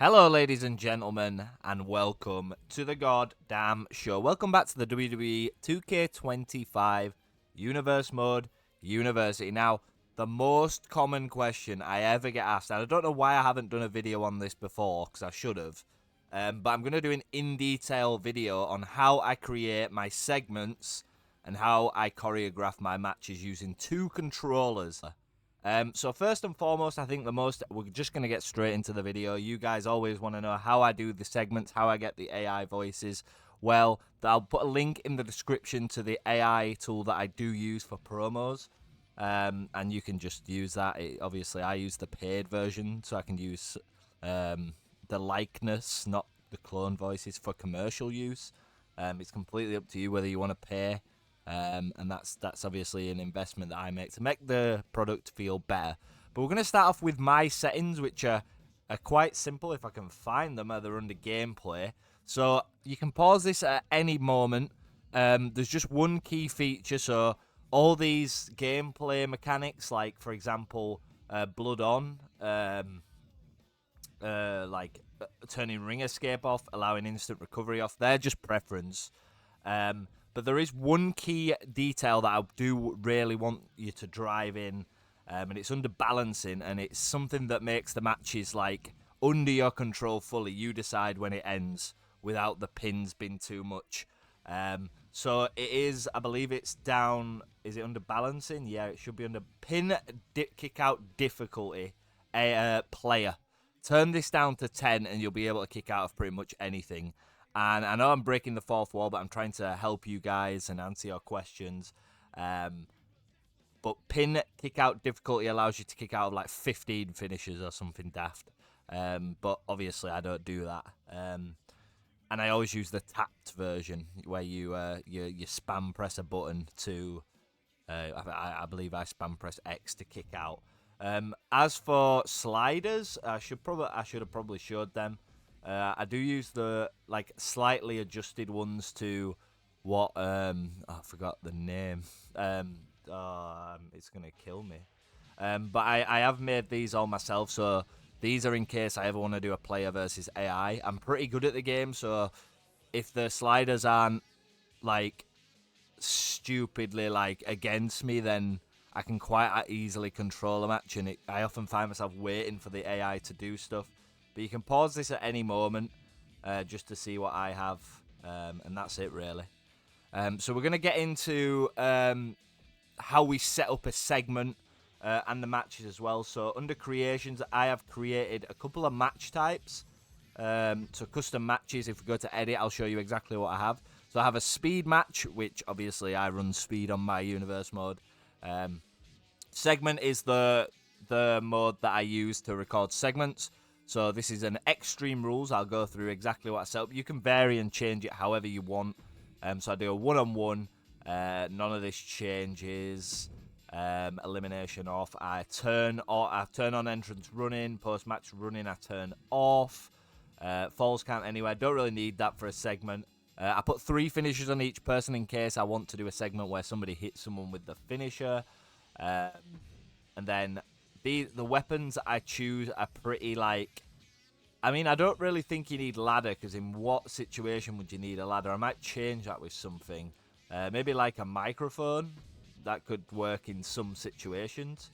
Hello, ladies and gentlemen, and welcome to the goddamn show. Welcome back to the WWE 2K25 Universe Mode University. Now, the most common question I ever get asked, and I don't know why I haven't done a video on this before, because I should have, but I'm going to do an in-detail video on how I create my segments and how I choreograph my matches using two controllers. So first and foremost, I think we're just going to get straight into the video. You guys always want to know how I do the segments, how I get the AI voices. Well, I'll put a link in the description to the AI tool that I do use for promos. And you can just use that. Obviously, I use the paid version, so I can use the likeness, not the clone voices, for commercial use. It's completely up to you whether you want to pay. And that's obviously an investment that I make to make the product feel better. But we're going to start off with my settings, which are quite simple if I can find them. They're under gameplay. So you can pause this at any moment. There's just one key feature. So all these gameplay mechanics, like, for example, blood on, turning ring escape off, allowing instant recovery off, they're just preference. But there is one key detail that I do really want you to drive in, and it's under balancing, and it's something that makes the matches like under your control fully. You decide when it ends without the pins being too much. So it is, I believe it's down, is it under balancing? Yeah, it should be under kick out difficulty, player. Turn this down to 10 and you'll be able to kick out of pretty much anything. And I know I'm breaking the fourth wall, but I'm trying to help you guys and answer your questions. But pin kick out difficulty allows you to kick out of like 15 finishes or something daft. But obviously I don't do that. And I always use the tapped version where you spam press a button to. I believe I spam press X to kick out. As for sliders, I should have probably showed them. I do use the slightly adjusted ones to what I forgot the name. It's gonna kill me. But I have made these all myself, so these are in case I ever want to do a player versus AI. I'm pretty good at the game, so if the sliders aren't like stupidly against me, then I can quite easily control a match, and I often find myself waiting for the AI to do stuff. But you can pause this at any moment just to see what I have, and that's it really. So we're going to get into how we set up a segment and the matches as well. So under creations, I have created a couple of match types. So custom matches, if we go to edit, I'll show you exactly what I have. So I have a speed match, which obviously I run speed on my universe mode. Segment is the mode that I use to record segments. So this is an extreme rules. I'll go through exactly what I set up. You can vary and change it however you want. So I do a one-on-one. None of this changes. Elimination off. I turn on entrance running. Post-match running I turn off. Falls count anywhere. Don't really need that for a segment. I put 3 finishers on each person in case I want to do a segment where somebody hits someone with the finisher. And then the weapons I choose are pretty I mean, I don't really think you need ladder, because in what situation would you need a ladder? I might change that with something. Maybe like a microphone. That could work in some situations.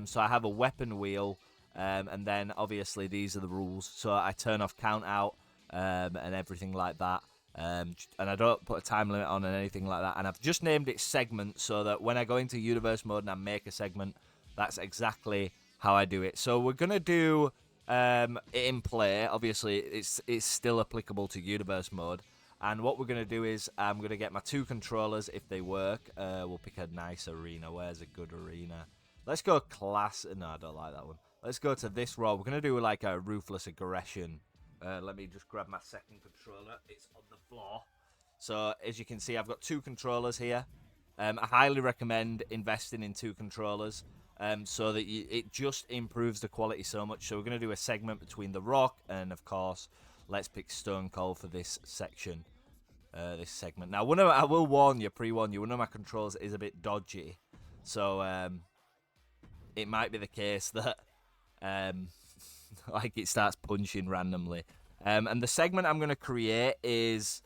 So I have a weapon wheel, and then obviously these are the rules. So I turn off count out and everything like that. And I don't put a time limit on and anything like that. And I've just named it segment so that when I go into universe mode and I make a segment, that's exactly how I do it. So we're going to do it in play. Obviously, it's still applicable to universe mode. And what we're going to do is I'm going to get my 2 controllers if they work. We'll pick a nice arena. Where's a good arena? Let's go class. No, I don't like that one. Let's go to this row. We're going to do like a ruthless aggression. Let me just grab my second controller. It's on the floor. So as you can see, I've got 2 controllers here. I highly recommend investing in 2 controllers so that it just improves the quality so much. So we're going to do a segment between The Rock and, of course, let's pick Stone Cold for this section, this segment. Now, I will pre-warn you, one of my controls is a bit dodgy. So it might be the case that like it starts punching randomly. And the segment I'm going to create is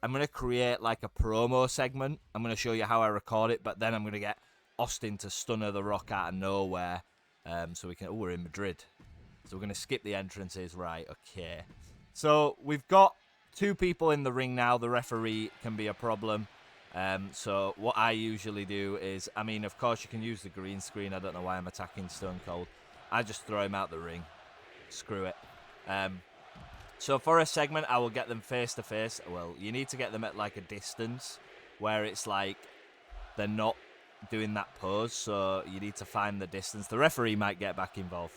I'm going to create like a promo segment. I'm going to show you how I record it, but then I'm going to get Austin to stunner the Rock out of nowhere. So we can. Oh, we're in Madrid. So we're going to skip the entrances. Right, okay. So we've got 2 people in the ring now. The referee can be a problem. So what I usually do is, I mean, of course you can use the green screen. I don't know why I'm attacking Stone Cold. I just throw him out the ring. Screw it. So for a segment, I will get them face to face. Well, you need to get them at like a distance where it's like they're not doing that pose. So you need to find the distance. The referee might get back involved.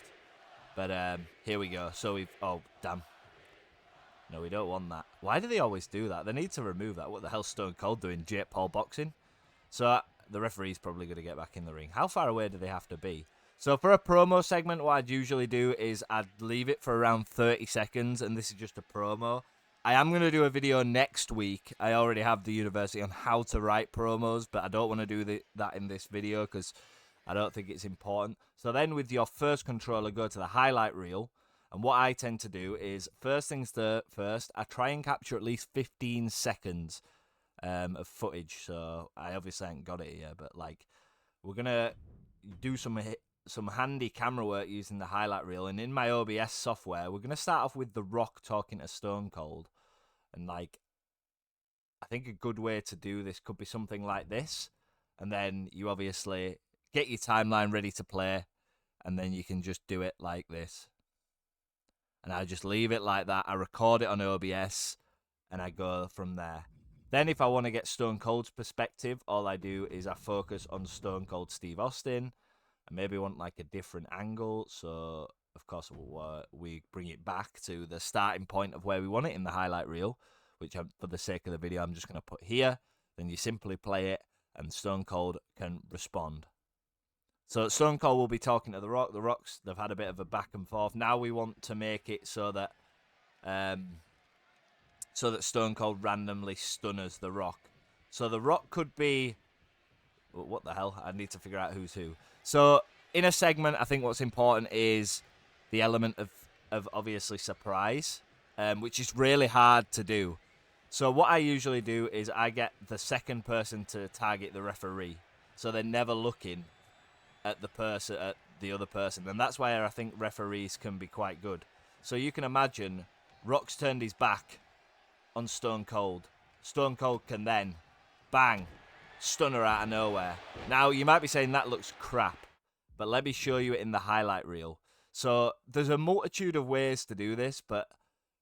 But here we go. So we've... Oh, damn. No, we don't want that. Why do they always do that? They need to remove that. What the hell's Stone Cold doing? Jake Paul boxing? So the referee's probably going to get back in the ring. How far away do they have to be? So for a promo segment, what I'd usually do is I'd leave it for around 30 seconds, and this is just a promo. I am going to do a video next week. I already have the university on how to write promos, but I don't want to do that in this video because I don't think it's important. So then with your first controller, go to the highlight reel. And what I tend to do is, first things first, I try and capture at least 15 seconds of footage. So I obviously haven't got it here, but like we're going to do some handy camera work using the highlight reel. And in my OBS software, we're going to start off with The Rock talking to Stone Cold. And like, I think a good way to do this could be something like this. And then you obviously get your timeline ready to play. And then you can just do it like this. And I just leave it like that. I record it on OBS, and I go from there. Then if I want to get Stone Cold's perspective, all I do is I focus on Stone Cold Steve Austin. I maybe want like a different angle. So, of course, we bring it back to the starting point of where we want it in the highlight reel, which for the sake of the video, I'm just going to put here. Then you simply play it, and Stone Cold can respond. So Stone Cold will be talking to The Rock. The Rocks, they've had a bit of a back and forth. Now we want to make it so that Stone Cold randomly stunners The Rock. So The Rock could be... What the hell? I need to figure out who's who. So in a segment, I think what's important is the element of obviously surprise, which is really hard to do. So what I usually do is I get the second person to target the referee. So they're never looking at the other person, and that's why I think referees can be quite good. So you can imagine Rock's turned his back on Stone Cold. Stone Cold can then bang, stunner out of nowhere. Now you might be saying that looks crap, but let me show you it in the highlight reel. So there's a multitude of ways to do this, but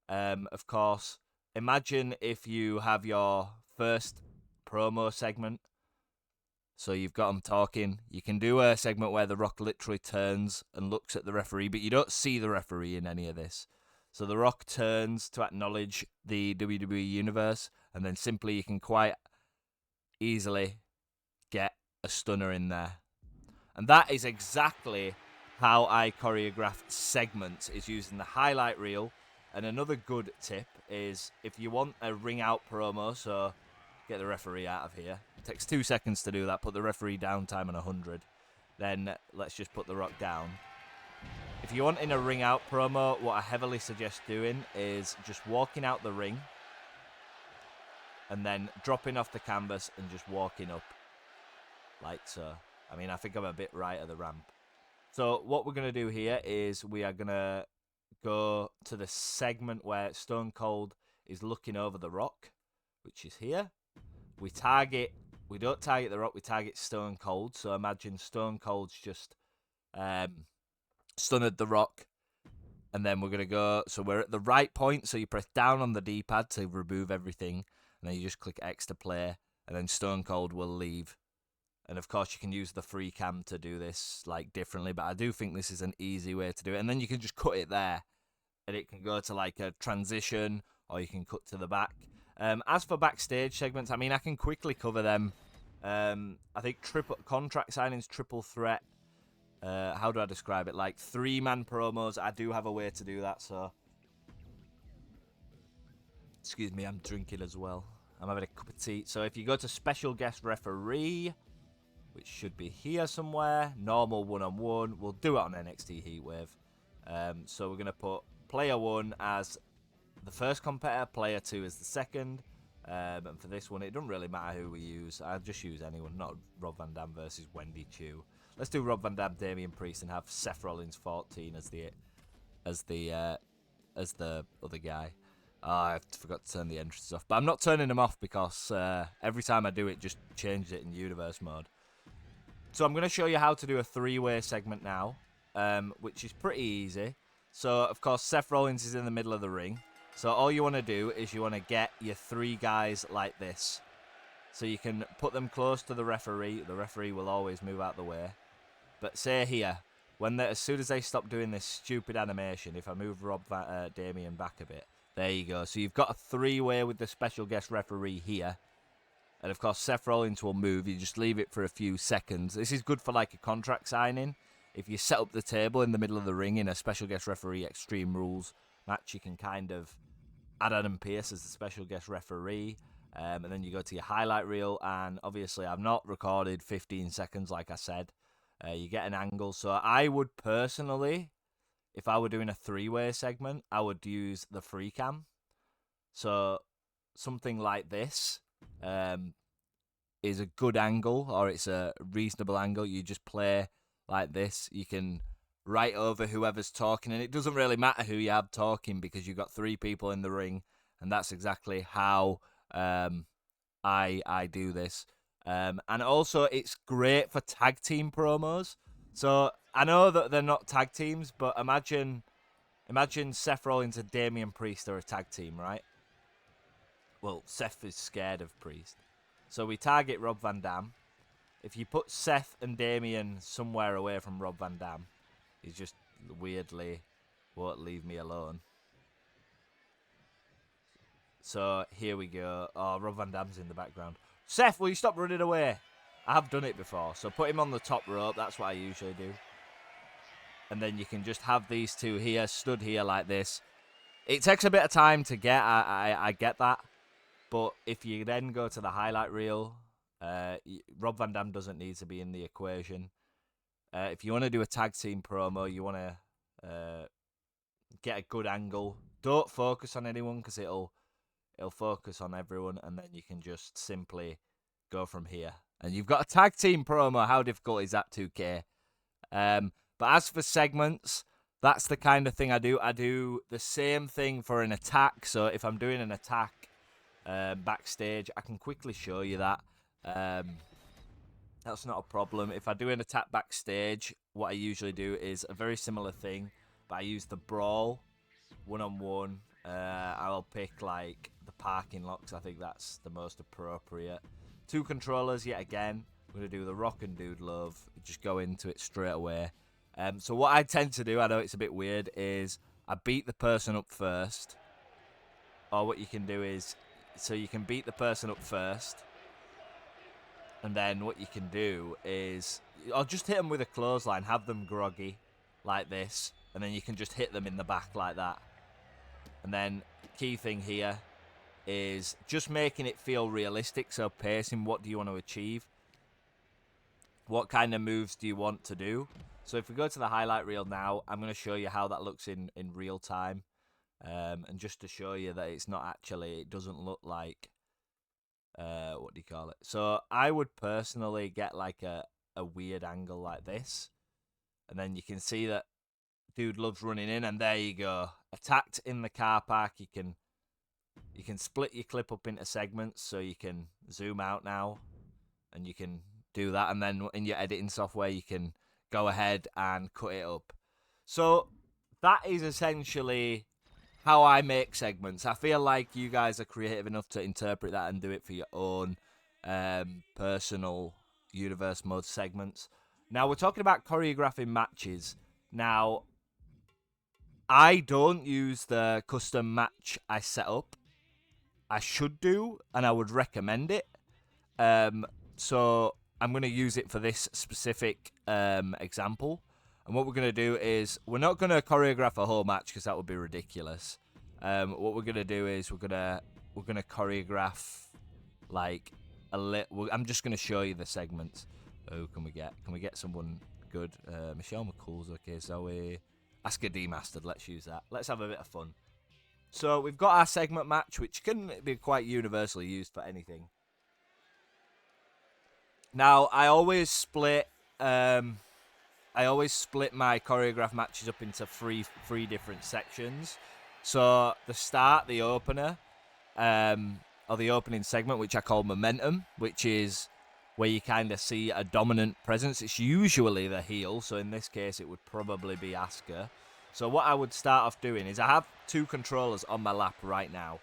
of course, imagine if you have your first promo segment. So you've got them talking. You can do a segment where The Rock literally turns and looks at the referee, but you don't see the referee in any of this. So The Rock turns to acknowledge the WWE Universe, and then simply you can quite easily get a stunner in there. And that is exactly how I choreograph segments, is using the highlight reel. And another good tip is if you want a ring out promo, so get the referee out of here. It takes 2 seconds to do that. Put the referee down time on 100. Then let's just put The Rock down. If you want in a ring out promo, what I heavily suggest doing is just walking out the ring and then dropping off the canvas and just walking up like so. I mean, I think I'm a bit right at the ramp. So what we're going to do here is we are going to go to the segment where Stone Cold is looking over The Rock, which is here. We don't target The Rock, we target Stone Cold. So imagine Stone Cold's just stunned The Rock. And then we're going to go, so we're at the right point. So you press down on the D-pad to remove everything. And then you just click X to play. And then Stone Cold will leave. And of course you can use the free cam to do this like differently. But I do think this is an easy way to do it. And then you can just cut it there. And it can go to like a transition, or you can cut to the back. As for backstage segments, I mean, I can quickly cover them. I think contract signings, triple threat. How do I describe it? Like 3-man promos. I do have a way to do that, so. Excuse me, I'm drinking as well. I'm having a cup of tea. So if you go to special guest referee, which should be here somewhere, normal one-on-one, we'll do it on NXT Heatwave. So we're going to put player 1 as the first competitor, player 2 as the second. And for this one, it doesn't really matter who we use. I'll just use anyone, not Rob Van Dam versus Wendy Chu. Let's do Rob Van Dam, Damian Priest, and have Seth Rollins 14 as the other guy. Oh, I forgot to turn the entrances off, but I'm not turning them off because every time I do it, just changes it in universe mode. So I'm going to show you how to do a 3-way segment now, which is pretty easy. So of course Seth Rollins is in the middle of the ring. So all you want to do is you want to get your 3 guys like this. So you can put them close to the referee. The referee will always move out the way. But say here, as soon as they stop doing this stupid animation, if I move Damien back a bit, there you go. So you've got a 3-way with the special guest referee here. And of course, Seth Rollins will move. You just leave it for a few seconds. This is good for like a contract signing. If you set up the table in the middle of the ring in a special guest referee Extreme Rules match, you can kind of add Adam Pearce as the special guest referee. And then you go to your highlight reel. And obviously, I've not recorded 15 seconds like I said. You get an angle. So I would personally, if I were doing a 3-way segment, I would use the free cam. So something like this is a good angle, or it's a reasonable angle. You just play like this. You can write over whoever's talking, and it doesn't really matter who you have talking because you've got 3 people in the ring, and that's exactly how I do this. And also, it's great for tag team promos. So I know that they're not tag teams, but imagine Seth Rollins and Damian Priest are a tag team, right? Well, Seth is scared of Priest. So we target Rob Van Dam. If you put Seth and Damian somewhere away from Rob Van Dam, he just weirdly won't leave me alone. So here we go. Oh, Rob Van Dam's in the background. Seth, will you stop running away? I have done it before. So put him on the top rope. That's what I usually do. And then you can just have these 2 here, stood here like this. It takes a bit of time to get. I get that. But if you then go to the highlight reel, Rob Van Dam doesn't need to be in the equation. If you want to do a tag team promo, you want to get a good angle. Don't focus on anyone because it'll focus on everyone, and then you can just simply go from here. And you've got a tag team promo. How difficult is that, 2K? But as for segments, that's the kind of thing I do. I do the same thing for an attack. So if I'm doing an attack backstage, I can quickly show you that. That's not a problem. If I do an attack backstage, what I usually do is a very similar thing, but I use the brawl, 1-on-1. I'll pick like the parking locks. I think that's the most appropriate. 2 controllers yet again. I'm going to do the Rock and Dude Love. Just go into it straight away. So what I tend to do, I know it's a bit weird, is I beat the person up first. Or what you can do is, so you can beat the person up first. And then what you can do is, I'll just hit them with a clothesline, have them groggy like this. And then you can just hit them in the back like that. And then key thing here is just making it feel realistic. So pacing, what do you want to achieve? What kind of moves do you want to do? So if we go to the highlight reel now, I'm going to show you how that looks in real time. And just to show you that it's not actually, it doesn't look like, what do you call it? So I would personally get like a weird angle like this. And then you can see that Dude Love's running in, and there you go. Attacked in the car park. You can split your clip up into segments, so you can zoom out now, and you can do that. And then in your editing software, you can go ahead and cut it up. So that is essentially how I make segments. I feel like you guys are creative enough to interpret that and do it for your own personal universe mode segments. Now, we're talking about choreographing matches. Now, I don't use the custom match I set up. I should do, and I would recommend it. So I'm going to use it for this specific example. And what we're going to do is, we're not going to choreograph a whole match because that would be ridiculous. What we're going to do is we're going to choreograph like a little. I'm just going to show you the segments. Oh, can we get someone good? Michelle McCool's okay. Zoe. Asuka demastered. Let's use that. Let's have a bit of fun. So we've got our segment match, which can be quite universally used for anything. Now I always split my choreograph matches up into three different sections. So the start, the opener, or the opening segment, which I call momentum, which is where you kind of see a dominant presence. It's usually the heel, so in this case it would probably be Asuka. So what I would start off doing is I have two controllers on my lap right now.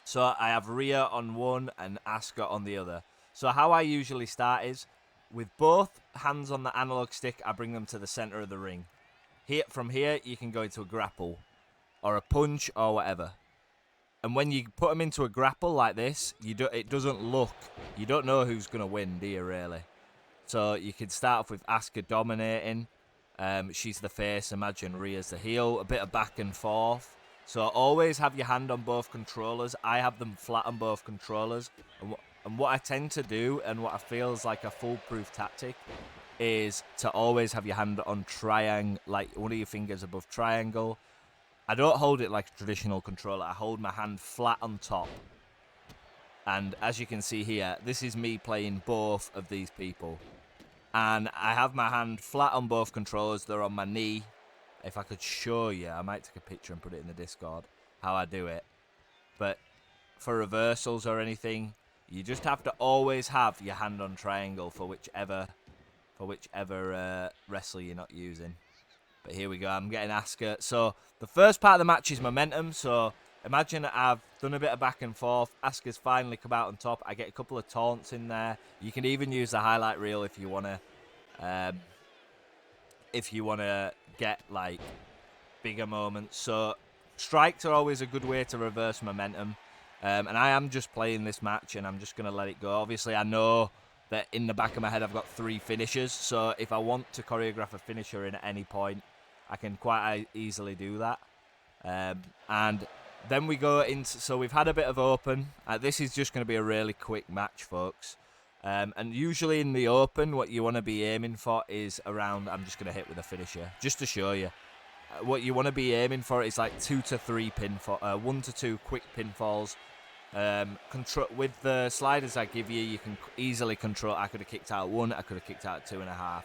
So I have Rhea on one and Asuka on the other. So how I usually start is with both hands on the analog stick, I bring them to the center of the ring. From here, you can go into a grapple or a punch or whatever. And when you put them into a grapple like this, you don't know who's going to win, do you, really? So you can start off with Asuka dominating. She's the face, imagine Rhea's the heel. A bit of back and forth. So always have your hand on both controllers. I have them flat on both controllers. And what I tend to do, and what I feel is like a foolproof tactic, is to always have your hand on triangle, like one of your fingers above triangle. I don't hold it like a traditional controller. I hold my hand flat on top. And as you can see here, this is me playing both of these people. And I have my hand flat on both controllers. They're on my knee. If I could show you, I might take a picture and put it in the Discord, how I do it. But for reversals or anything, you just have to always have your hand on triangle for whichever wrestler you're not using. But here we go, I'm getting Asuka. So the first part of the match is momentum. So imagine I've done a bit of back and forth. Asuka's finally come out on top. I get a couple of taunts in there. You can even use the highlight reel if you want to get like bigger moments. So strikes are always a good way to reverse momentum. And I am just playing this match and I'm just going to let it go. Obviously, I know that in the back of my head I've got 3 finishers. So if I want to choreograph a finisher in at any point, I can quite easily do that. And then we go into... So we've had a bit of open. This is just going to be a really quick match, folks. And usually in the open, what you want to be aiming for is around... I'm just going to hit with a finisher, just to show you. What you want to be aiming for is like 2 to 3 pinfall, 1 to 2 quick pinfalls. With the sliders I give you, you can easily control. I could have kicked out 1, I could have kicked out 2.5.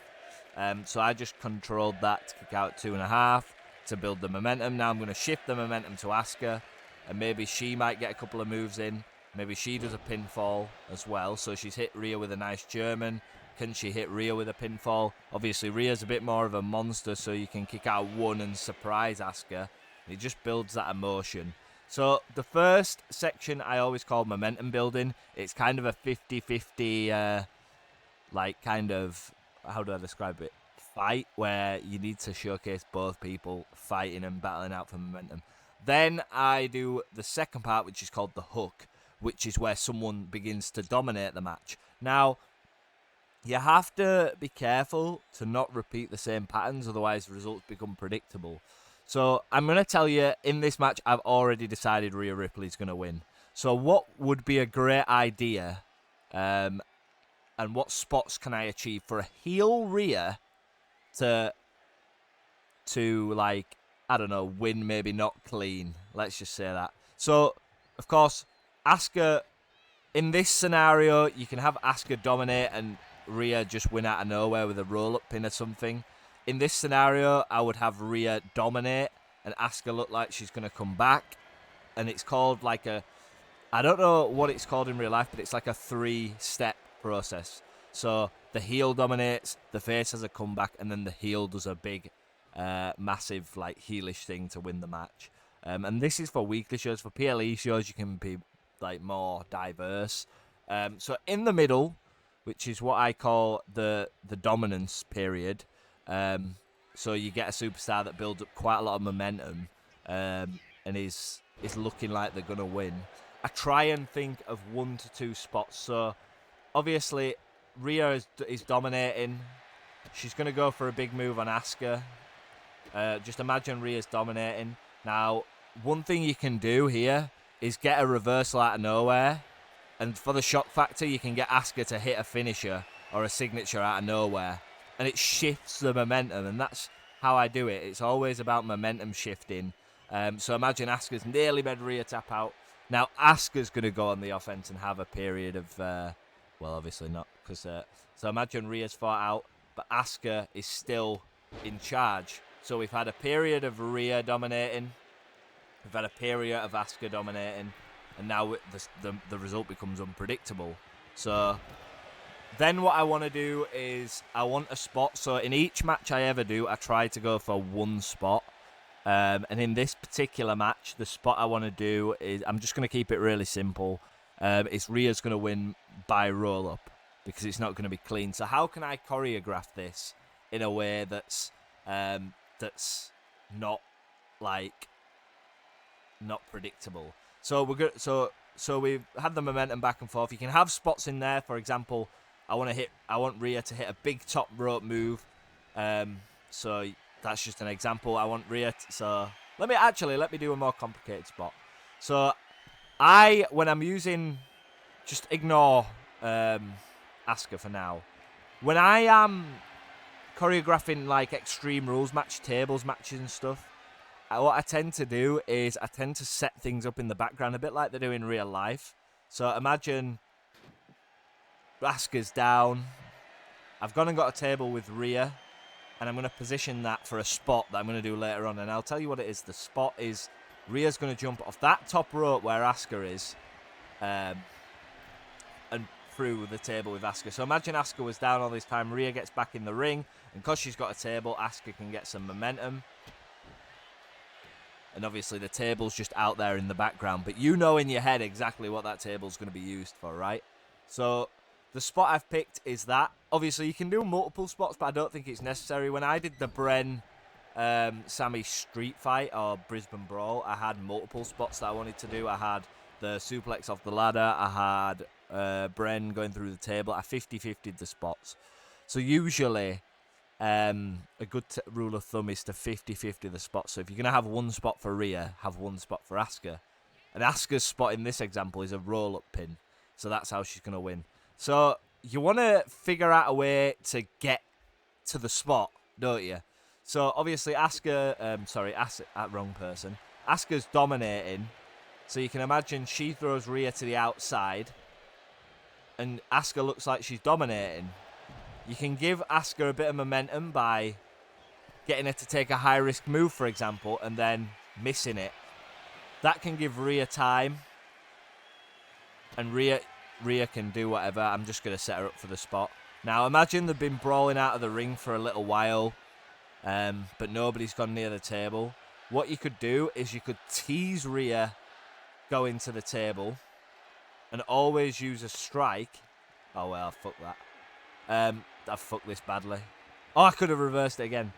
So I just controlled that to kick out 2.5 to build the momentum. Now I'm going to shift the momentum to Asuka, and maybe she might get a couple of moves in. Maybe she does a pinfall as well. So she's hit Rhea with a nice German. Can she hit Rhea with a pinfall? Obviously, Rhea's a bit more of a monster, so you can kick out 1 and surprise Asuka. It just builds that emotion. So the first section I always call momentum building. It's kind of a 50-50, how do I describe it? Fight, where you need to showcase both people fighting and battling out for momentum. Then I do the second part, which is called the hook, which is where someone begins to dominate the match. Now, you have to be careful to not repeat the same patterns, otherwise results become predictable. So I'm going to tell you, in this match, I've already decided Rhea Ripley's going to win. So what would be a great idea, and what spots can I achieve for a heel Rhea to like, I don't know, win, maybe not clean. Let's just say that. So, of course, Asuka, in this scenario, you can have Asuka dominate and Rhea just win out of nowhere with a roll-up pin or something. In this scenario, I would have Rhea dominate and Asuka look like she's going to come back. And it's called like a... I don't know what it's called in real life, but it's like a 3-step process. So the heel dominates, the face has a comeback, and then the heel does a big, massive, like, heelish thing to win the match. And this is for weekly shows. For PLE shows, you can be, like, more diverse. So in the middle, which is what I call the dominance period... so you get a superstar that builds up quite a lot of momentum and is looking like they're going to win. I try and think of 1 to 2 spots. So obviously Rhea is dominating. She's going to go for a big move on Asuka. Just imagine Rhea's dominating. Now, one thing you can do here is get a reversal out of nowhere. And for the shock factor, you can get Asuka to hit a finisher or a signature out of nowhere. And it shifts the momentum, and that's how I do it. It's always about momentum shifting. So imagine Asuka's nearly made Rhea tap out. Now Asuka's going to go on the offense and have a period of, well, obviously not, because so imagine Rhea's fought out, but Asuka is still in charge. So we've had a period of Rhea dominating, we've had a period of Asuka dominating, and now the result becomes unpredictable. So then what I want to do is I want a spot. So in each match I ever do, I try to go for one spot. And in this particular match, the spot I want to do is, I'm just going to keep it really simple. It's Rhea's going to win by roll-up because it's not going to be clean. So how can I choreograph this in a way that's not not predictable? So we're good. So we've had the momentum back and forth. You can have spots in there. For example, I want Rhea to hit a big top rope move. So that's just an example. I want Rhea. So let me do a more complicated spot. So when I'm using, just ignore Asuka for now. When I am choreographing like Extreme Rules match, tables matches and stuff, what I tend to do is I tend to set things up in the background a bit like they do in real life. So imagine Asuka's down. I've gone and got a table with Rhea, and I'm going to position that for a spot that I'm going to do later on. And I'll tell you what it is. The spot is Rhea's going to jump off that top rope where Asuka is, and through the table with Asuka. So imagine Asuka was down all this time. Rhea gets back in the ring, and because she's got a table, Asuka can get some momentum. And obviously the table's just out there in the background, but you know in your head exactly what that table's going to be used for, right? So the spot I've picked is that. Obviously, you can do multiple spots, but I don't think it's necessary. When I did the Bren Sammy street fight or Brisbane Brawl, I had multiple spots that I wanted to do. I had the suplex off the ladder. I had Bren going through the table. I 50-50'd the spots. So usually, a good rule of thumb is to 50-50 the spots. So if you're going to have one spot for Rhea, have one spot for Asuka. And Asuka's spot in this example is a roll-up pin. So that's how she's going to win. So you want to figure out a way to get to the spot, don't you? So obviously wrong person. Asuka's dominating. So you can imagine she throws Rhea to the outside, and Asuka looks like she's dominating. You can give Asuka a bit of momentum by getting her to take a high-risk move, for example, and then missing it. That can give Rhea time, and Rhea can do whatever. I'm just going to set her up for the spot. Now, imagine they've been brawling out of the ring for a little while, but nobody's gone near the table. What you could do is you could tease Rhea going to the table and always use a strike. Oh, well, fuck that. I've fucked this badly. Oh, I could have reversed it again.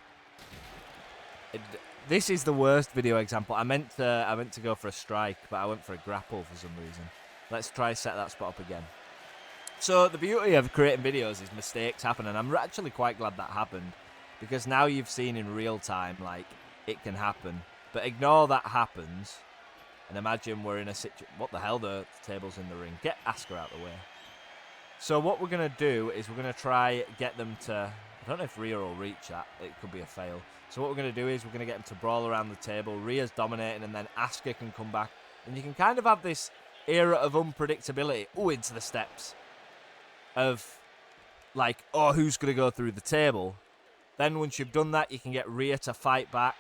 This is the worst video example. I meant to go for a strike, but I went for a grapple for some reason. Let's try set that spot up again. So the beauty of creating videos is mistakes happen, and I'm actually quite glad that happened, because now you've seen in real time, like, it can happen. But ignore that happens, and imagine we're in a situation. What the hell? The table's in the ring. Get Asuka out of the way. So what we're going to do is we're going to try get them to... I don't know if Rhea will reach that. It could be a fail. So what we're going to do is we're going to get them to brawl around the table. Rhea's dominating, and then Asuka can come back. And you can kind of have this era of unpredictability. Oh, into the steps. Of, like, oh, who's going to go through the table? Then once you've done that, you can get Rhea to fight back.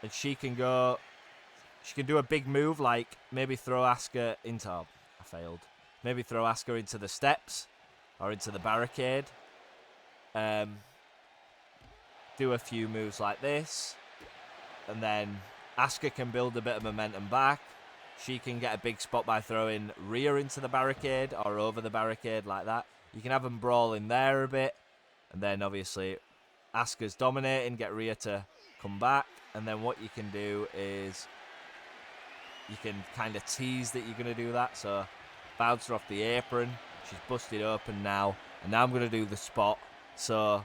And she can go... She can do a big move, like maybe throw Asuka into... Oh, I failed. Maybe throw Asuka into the steps or into the barricade. Do a few moves like this. And then Asuka can build a bit of momentum back. She can get a big spot by throwing Rhea into the barricade or over the barricade like that. You can have them brawl in there a bit. And then obviously Asuka's dominating, get Rhea to come back. And then what you can do is you can kind of tease that you're going to do that. So bounce her off the apron. She's busted open now. And now I'm going to do the spot. So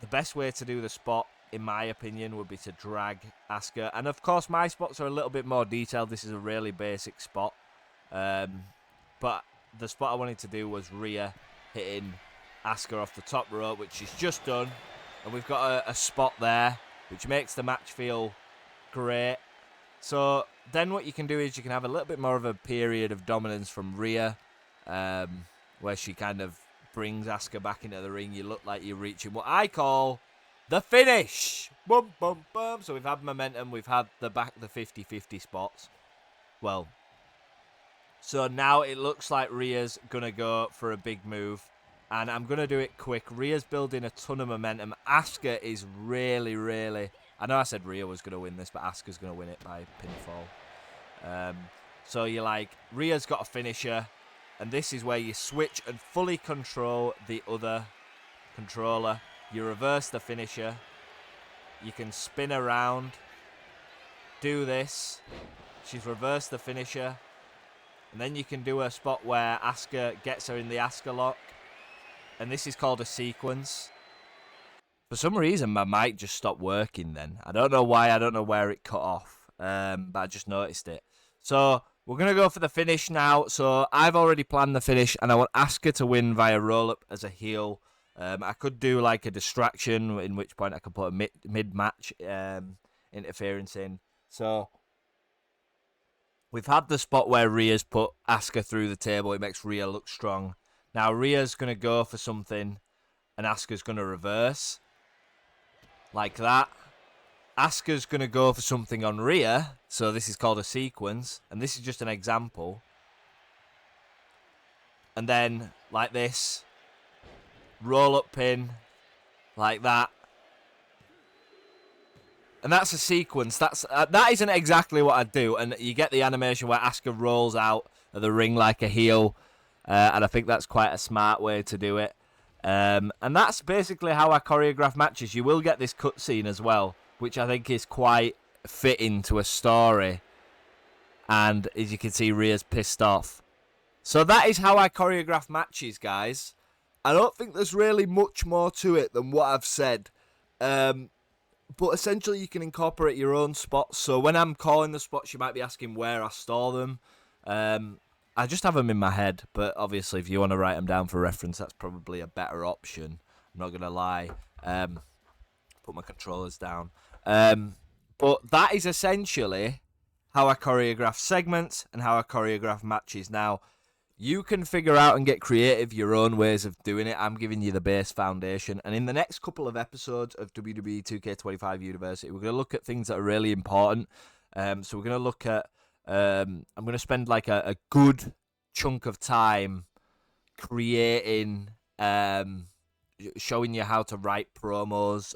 the best way to do the spot, in my opinion, would be to drag Asuka. And of course, my spots are a little bit more detailed. This is a really basic spot. But the spot I wanted to do was Rhea hitting Asuka off the top rope, which she's just done. and we've got a spot there, which makes the match feel great. So then what you can do is you can have a little bit more of a period of dominance from Rhea, where she kind of brings Asuka back into the ring. You look like you're reaching what I call the finish. Boom, boom, boom. So we've had momentum. We've had the 50-50 spots. Well, so now it looks like Rhea's going to go for a big move. And I'm going to do it quick. Rhea's building a ton of momentum. Asuka is really, really... I know I said Rhea was going to win this, but Asuka's going to win it by pinfall. So you're like, Rhea's got a finisher. And this is where you switch and fully control the other controller. You reverse the finisher. You can spin around. Do this. She's reversed the finisher. And then you can do a spot where Asuka gets her in the Asuka lock. And this is called a sequence. For some reason, my mic just stopped working then. I don't know why. I don't know where it cut off. But I just noticed it. So we're going to go for the finish now. So I've already planned the finish. And I want Asuka to win via roll-up as a heel. I could do like a distraction, in which point I could put a mid-match interference in. So we've had the spot where Rhea's put Asuka through the table. It makes Rhea look strong. Now Rhea's going to go for something, and Asuka's going to reverse. Like that. Asuka's going to go for something on Rhea, so this is called a sequence, and this is just an example. And then, like this, roll-up pin, like that. And that's a sequence. That isn't exactly what I'd do, and you get the animation where Asuka rolls out of the ring like a heel. And I think that's quite a smart way to do it. And that's basically how I choreograph matches. You will get this cutscene as well, which I think is quite fitting to a story. And as you can see, Rhea's pissed off. So that is how I choreograph matches, guys. I don't think there's really much more to it than what I've said. But essentially, you can incorporate your own spots. So when I'm calling the spots, you might be asking where I store them. I just have them in my head, but obviously if you want to write them down for reference, that's probably a better option. I'm not going to lie. Put my controllers down. But that is essentially how I choreograph segments and how I choreograph matches. Now, you can figure out and get creative your own ways of doing it. I'm giving you the base foundation. And in the next couple of episodes of WWE 2K25 University, we're going to look at things that are really important. So we're going to look at... I'm going to spend like a good chunk of time creating, showing you how to write promos,